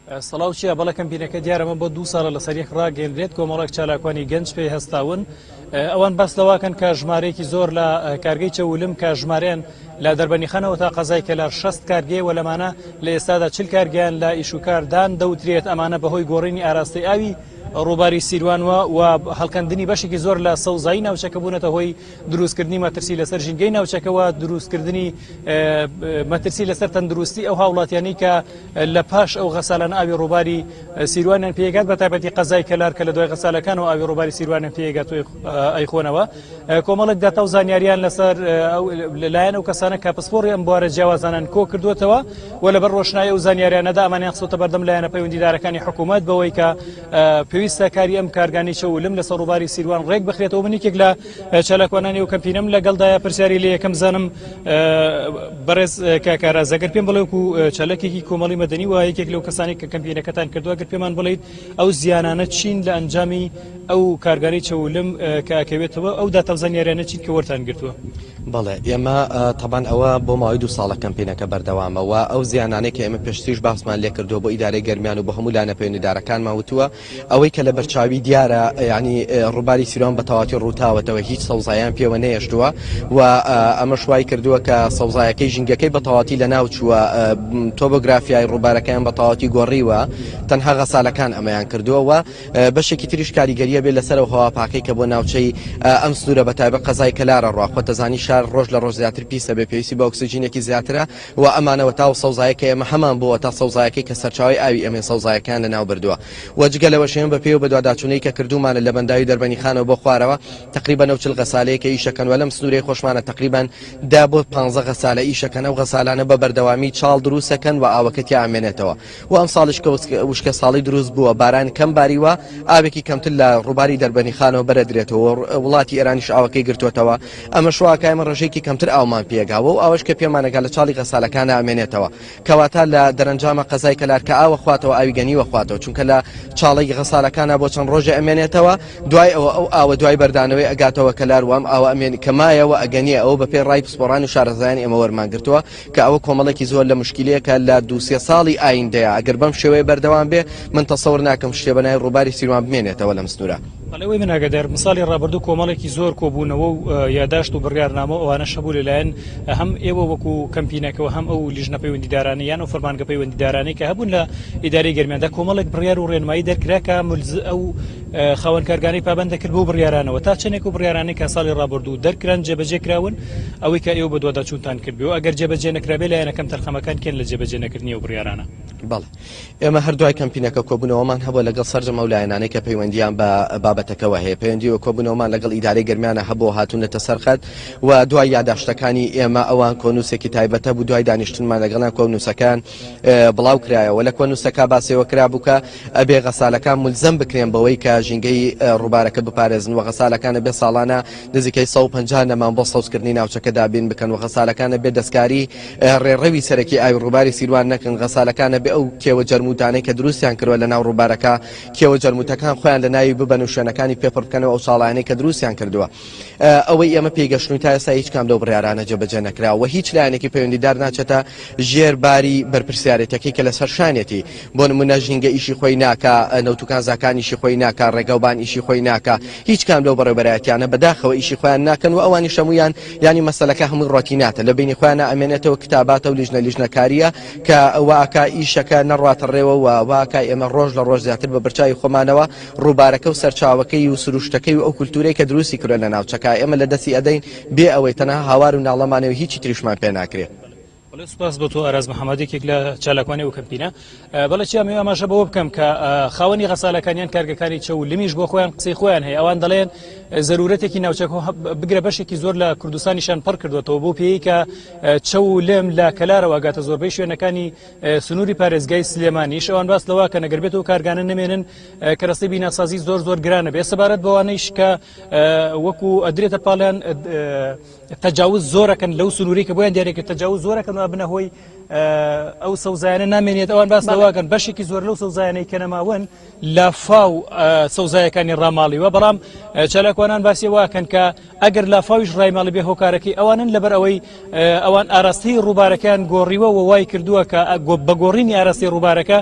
سەڵاو چیە بەڵێ کەمپینەکە دیارەمە بۆ 2 ساڵە لەسەریەک ڕاگەێنرێت کۆمەڵێک چالاکوانی گەنج پێی هەستاون ئەوان بەس لەواکەن کە ژمارەیەکی زۆر لە کارگەی چەولم کە ژمارەیان لە دەربەنیخانەوە تا قەزای کەلار 6 کارگێ و لەمانە لە ئێستادا 40 کارگیان لە ئیشوکاردان دەوترێت ئەمانە بەهۆی گۆڕینی ئاراستەی ئاوی ڕووباری سیروانوە و هەڵکەندنی بەشێکی زۆر لە سەوزایی ناوچەکە بوونەتە هۆی دروستکردنی مەترسی لەسەر ژینگەی ناوچەکەەوە دروستکردنی مەترسی لەسەر تەندروستی ئەو هاوڵاتیانی کە لە پاش ئەو غەسالانە ئاوی ڕووباری سیروانیان پێگات بە تایبەتی قەزای کەلار کە لە دوای غەسالەکانەوە ئاوی ڕووباری سیروانیان پێگات ئەیخۆنەوە کۆمەڵێک داتا و زانیاریان لەسەر لەلایەن ئەو کەسانە کە پسپۆڕی ئەم بوارە جیاوازانان کۆ کردوێتەوە و لەبەر ڕۆشنایی و زانیاریانەدا ئەمانیان خستۆتە بەردەم لایەنە پەیوەندیدارەکانی حکوومەت بەوەی کە پێویستە کاری ئەم کارگانی چەولم لەسەر ڕووباری سیروان ڕێک بخرێتەوە من یەکێک لە چالاکوانانی و کەمپینەم لەگەڵدایە پرسیاری لێ یەکەم زانم بەڕێز کاکارە زەگەر پێم بڵێ وەکو چالەکێکی کۆمەڵی مەدەنی و یەکێک لەو کەسانی کە کەمپینەکەتان کردووە گەر پێمان بڵێیت ئەو زیانانە چین لە ئەنجامی ئەو کارگاری چەولم کاکەوێتەوە ئەو داتەوزانیاریانە چین کە وەرتان گرتووە بەڵێ ئێمە تەبان ئەوە بۆ ماوەی 2 ساڵە کەمپینەکە بەردەوامەوە ئەو زیانانەی کە ئێمە پێشتریش باسمان لێ کردووە بۆ ئیدارەی گەرمیان و بە هەموو لایەنە پەیوەندیدارەکانمان وتووە ئەوەی کە لە بەرچاوی دیارە ینی ڕووباری سیروان بە تەواوی ڕووتاوەتەوە هیچ سەوزایان پێوە نەهێشتووە و ئەمە شوای کردووە کە سەوزایەکەی ژینگەکەی بە تەواوی لە ناو چووە تۆپۆگرافیای ڕووبارەکەیان بە تەواوی گۆڕیوە تەنها غەسالەکان ئەمەیان کردووە و بەشێکی تریش کاریگەریە بێت لەسەر هەوا پاکەی کە بۆ ناوچەی ئەم سنوورە بە تایبەت قەزای کەلارە ڕاخۆ دەزانی شار ڕۆژ لە ڕۆژ زیاتر پیسە بێ پێویستی بە ئۆکسیجینێکی زیاترە و ئەمانەوە تا سەوزایەکە ئێمە هەمان بووە تا سەوزایەکەی کە سەرچاوی ئاوی ئەمێ سەوزایەکان لە ناو بردووە و جگەلەوە شێن بە پێ و بە دوواداچوونەی کە کردومانە لە بەنداوی دەربەنیخانەوە بۆ خوارەوە تقریبا 90 غەسالەیەکە ئیشەکەن و لەم سنوورەی خۆشمانە تقریبا 10 بۆ 15 غەسالە ئیشەکەن ئەو غەسالانە بە بەردەوامی چاڵ دروستەکەن و ئاوەکەتی ئامێنێتەوە و ئەم ساڵش کە وشکە ساڵی دروست بووە باران کەم باریوە ئاوێکی کەمتر لە ڕووباری دەربەنیخانەوە بەرەدرێتەوە وڵاتی ئێرانیش ئاوەکەی گرتوێتەوە ئەمە شوواکە ئێمە ڕێژێکی کەمتر ئاومان پێگاوە و ئەوەش کە پێمانەگا لە چاڵی غەسالەکانە ئامێنێتەوە کەواتە لە دەرەنجامە قەزای کەلار کە ئاوە خواتەوە ئاوی گەنیوە خواتەوە چونکە لە چاڵی غەسالەکانە بۆ چەند ڕۆژە ئەمێنێتەوە دوای ئەوە ئەو ئاوە دوای بەردانەوەی ئەگاتەوە کەلار وام ئاوە ئەمێنی کەمایەوە ئەگەنیە ئەوە بە پێی ڕای پسپۆڕان و شارەزایانی ئێمە وەرمانگرتووە کە ئەوە کۆمەڵێکی زۆر لە مشکلەیەکە لە 2-3 ساڵی ئایندەیە ئەگەر بەم شێوەیە بەردەوام بێ من تەسەور ناکەم شتێ بەنای ڕووباری سیروان بمێنێتەوە لەم سنوورە بەڵێوەی من ئاگادار مساڵی ڕابردوو کۆمەڵێکی زۆر کۆبوونەوە و یاداشت و بڕیارنامە ئەوانە شەبوو لەلایەن هەم ئێوە وەکو کەمپینەکەەوە هەم ئەو لیژنە پەیوەندیدارانە یان و فەرمانگە پەیوەندیدارانەی کە هەبوون لە ئیدارەی گەرمیاندا کۆمەڵێک بڕیار و ڕێنمایی دەرکرا کە ئەو خاوەن کارگانەی پابەند دەکرد بۆ بڕیارانەوە تا چەندێک و بڕیارانەی کە ساڵی ڕابردوو دەرکران جێبەجێ کراون ئەوەی کە ئێوە بە دوواداچوونتان کردبێ و ئەگەر جێبەجێ نەکرابێ لایەنەکەم تەرخەمەکان کێن لە جێبەجێ نەکردنی و بڕیارانە بەڵێ ئێمە هەردوای کەمپینەکە کۆبوونەوەمان هەبووە لەگەڵ سەرجەم ئەو لایەنانەی کە پەیوەندیان بە بابەتەکەەوە هەیە پەیوەندیوە کۆبوونەوەمان لەگەڵ ئیدارەی گەرمیانە هەبوو هاتوونەتە سەرخەت و دوای یاداشتەکانی ئێمە ئەوان کۆنووسێکی تایبەتە بوو دوای دانیشتنمان لەگەڵان کۆنووسەکان بڵاو کرایەوە لە کۆنووسەکە باسیەوە کرابوو کە ئەبێ غەسالەکان ملزەم بکرێن بەوەی کە ژینگەی ڕووبارەکە بپارێزن و غەسالەکانە بێ ساڵانە نزیکەی 150 نەمان بۆ سەوزکردنی ناوچەکە دابین بکەن و غەسالەکانە بێ دەستکاری ڕێڕەوی سەرەکی ئاوی ڕووباری سیروان نەکەن غەسالەکانە بێ ئەو کێوە جەرمووتانەی کە دروستیان کردووە لە ناو ڕووبارەکە کێوە جەرمووتەکان خۆیان لە ناوی ببەن و شوێنەکانی پێپڕ بکەنەوە ئەو ساڵانەی کە دروستیان کردووە ئەوەی ئێمە پێگەشتنی تا ئێستا هیچ کام لەو بڕیارانە جێبەجێ نەکراوە هیچ لایەنێکی پەیوەندیدار ناچێتە ژێرباری بەرپرسیارەتەکەی کە لەسەر شانێتی بۆ نمونە ژینگە ئیشی خۆی ناکا نەوتوکان زاکان ئیشی خۆی ناکا ڕێگەوبان ئیشی خۆی ناکا هیچ کام لەو بەڕێوەبەرایەتیانە بەداخەوە ئیشی خۆیان ناکەن و ئەوانی شەمویان ینی مەسەلەکە هەموو ڕۆتیناتە لە بینی خۆیانە ئەمێنێتەوە کتاباتە و لیژنەکاریە کە واکە ئیشەکە نەڕاتە ڕێوە و واکای ئێمە ڕۆژ لە ڕۆژ زیاتر بە بەرچاوی خۆمانەوە ڕووبارەکە و سەرچاوەکەی و سروشتەکەی و ئەو کولتورەی کە دروستی کردووە لە ناوچەکە ئێمە لە دەستی ئەدەین بێ ئەوەی تەنها هاوار و ناڵەمانەوە هیچی تریشمان پێ ناکرێت سپاس بۆ تۆ ئاراز محەممەدێکێک لە چالاکوانی و کەمپینە بەڵێ چی ئەمە ئاماژە بەوە بکەم کە خاوەنی غەسالەکانیان کارگەکانی چەولمیش بۆ خۆیان قسەی خۆیان هەیە ئەوان دەڵێن زەرورەتێکی ناوچەکە بگرە بەشێکی زۆر لە کوردستانیشان پڕ کردوێتەوە بۆ پێی کە چەولم لە کەلارەوە گاتە زۆربەی شوێنەکانی سنووری پارێزگای سلێمانیش ئەوان باس لەوە کە نەگەربێتەوە کارگانە نمێنن کەڕستی بیناسازی زۆر گرانە بێ سەبارەت بەوانەیش کە وەکو ئەدرێتە پاڵیان تەجاوز زۆرەکەن لەو سنووری کە بۆیان دیارێکە تەجاوز زۆرەکەن و بنە هۆی ئەو سەوزایانە نامێنێت ئەوان باس لەواکەن بەشێکی زۆر لەو سەوزایانەی کە نەماون لە فاو سەوزایەکانی ڕاماڵیوە بەڵام چالاکوانان باسی واکەن کە ئەگەر لە فاویش ڕایماڵی بێ هۆکارەکەی ئەوانن لەبەر ئەوەی ئەوان ئاراستەی ڕووبارەکان گۆڕیوە و وای کردووە کە بە گۆڕینی ئاراستی ڕووبارەکە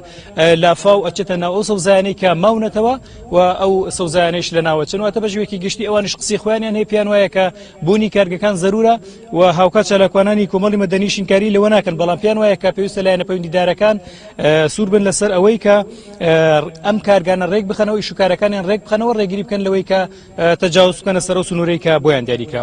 لە فاو ئەچێتە ناو ئەو سەوزایانەی کە ماونەتەوە و ئەو سەوزایانەیش لە ناوەچن واتە بە ژێوێکی گشتی ئەوانش قسەی خۆیانیان هەیە پیان وایە کە بوونی کارگەکان زەرورە و هاوکات چالاکوانانی کۆمەڵی مەدەنی شینکاری لەوە ناکەن بەڵام پیان وایە کە پێویستە لایەنە پەیوەندیدارەکان سوور بن لەسەر ئەوەی کە ئەم کارگانە ڕێک بخەنەوە شوکارەکانیان ڕێک بخەنەوە ڕێگیری بکەن لەوەی کە تەجاوز بکەنە سەر و سنوورەی کە بۆیان دیاریکراوە.